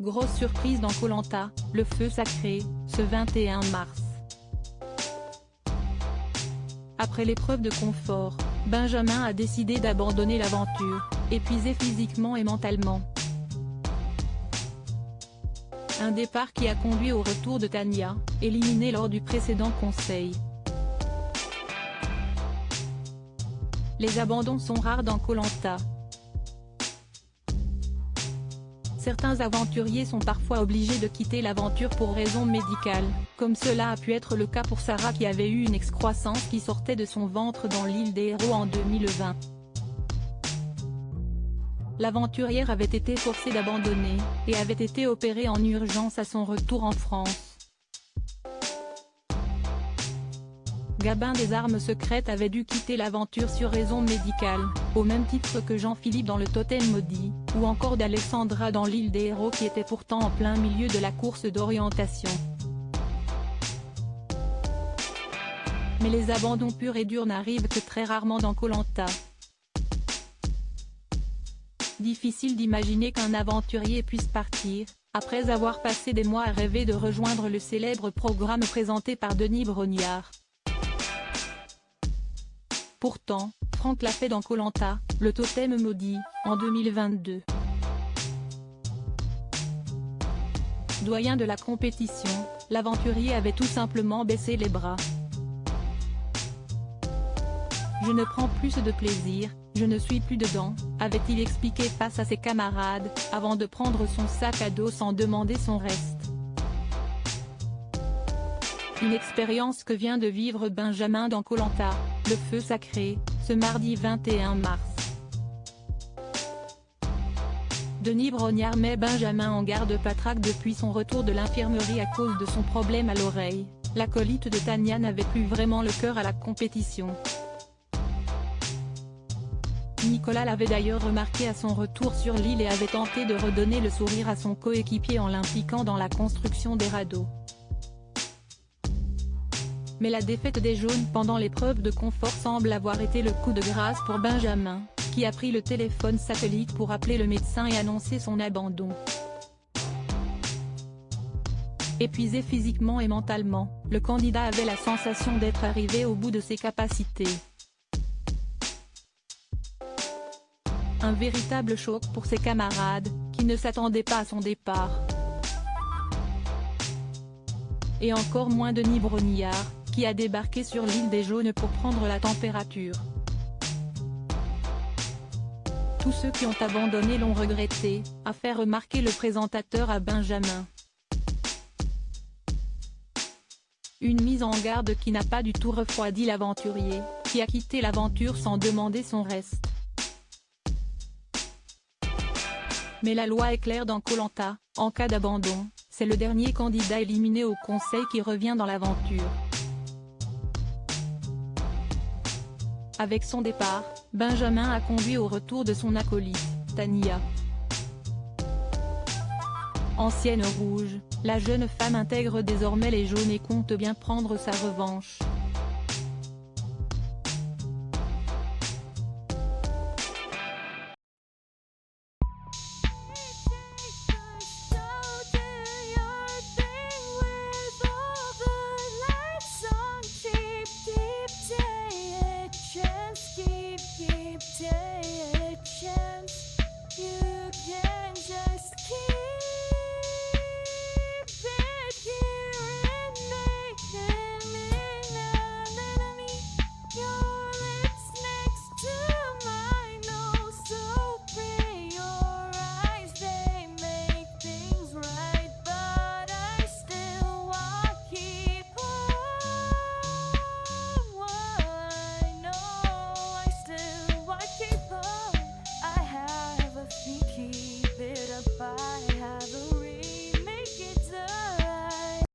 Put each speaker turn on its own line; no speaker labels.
Grosse surprise dans Koh Lanta, le feu sacré, ce 21 mars. Après l'épreuve de confort, Benjamin a décidé d'abandonner l'aventure, épuisé physiquement et mentalement. Un départ qui a conduit au retour de Tania, éliminée lors du précédent conseil. Les abandons sont rares dans Koh Lanta. Certains aventuriers sont parfois obligés de quitter l'aventure pour raisons médicales, comme cela a pu être le cas pour Sarah qui avait eu une excroissance qui sortait de son ventre dans l'île des Héros en 2020. L'aventurière avait été forcée d'abandonner, et avait été opérée en urgence à son retour en France. Gabin des armes secrètes avait dû quitter l'aventure sur raison médicale, au même titre que Jean-Philippe dans le Totem Maudit, ou encore d'Alexandra dans l'île des Héros qui était pourtant en plein milieu de la course d'orientation. Mais les abandons purs et durs n'arrivent que très rarement dans Koh Lanta. Difficile d'imaginer qu'un aventurier puisse partir, après avoir passé des mois à rêver de rejoindre le célèbre programme présenté par Denis Brognard. Pourtant, Franck l'a fait dans Koh Lanta, le Totem Maudit, en 2022. Doyen de la compétition, l'aventurier avait tout simplement baissé les bras. Je ne prends plus de plaisir, je ne suis plus dedans, avait-il expliqué face à ses camarades, avant de prendre son sac à dos sans demander son reste. Une expérience que vient de vivre Benjamin dans Koh Lanta, le feu sacré, ce mardi 21 mars. Denis Brognard met Benjamin en garde-patraque depuis son retour de l'infirmerie à cause de son problème à l'oreille. L'acolyte de Tania n'avait plus vraiment le cœur à la compétition. Nicolas l'avait d'ailleurs remarqué à son retour sur l'île et avait tenté de redonner le sourire à son coéquipier en l'impliquant dans la construction des radeaux. Mais la défaite des jaunes pendant l'épreuve de confort semble avoir été le coup de grâce pour Benjamin, qui a pris le téléphone satellite pour appeler le médecin et annoncer son abandon. Épuisé physiquement et mentalement, le candidat avait la sensation d'être arrivé au bout de ses capacités. Un véritable choc pour ses camarades, qui ne s'attendaient pas à son départ. Et encore moins Denis Brognard, qui a débarqué sur l'île des Jaunes pour prendre la température. Tous ceux qui ont abandonné l'ont regretté, a fait remarquer le présentateur à Benjamin. Une mise en garde qui n'a pas du tout refroidi l'aventurier, qui a quitté l'aventure sans demander son reste. Mais la loi est claire dans Koh Lanta, en cas d'abandon, c'est le dernier candidat éliminé au conseil qui revient dans l'aventure. Avec son départ, Benjamin a conduit au retour de son acolyte, Tania. Ancienne rouge, la jeune femme intègre désormais les jaunes et compte bien prendre sa revanche.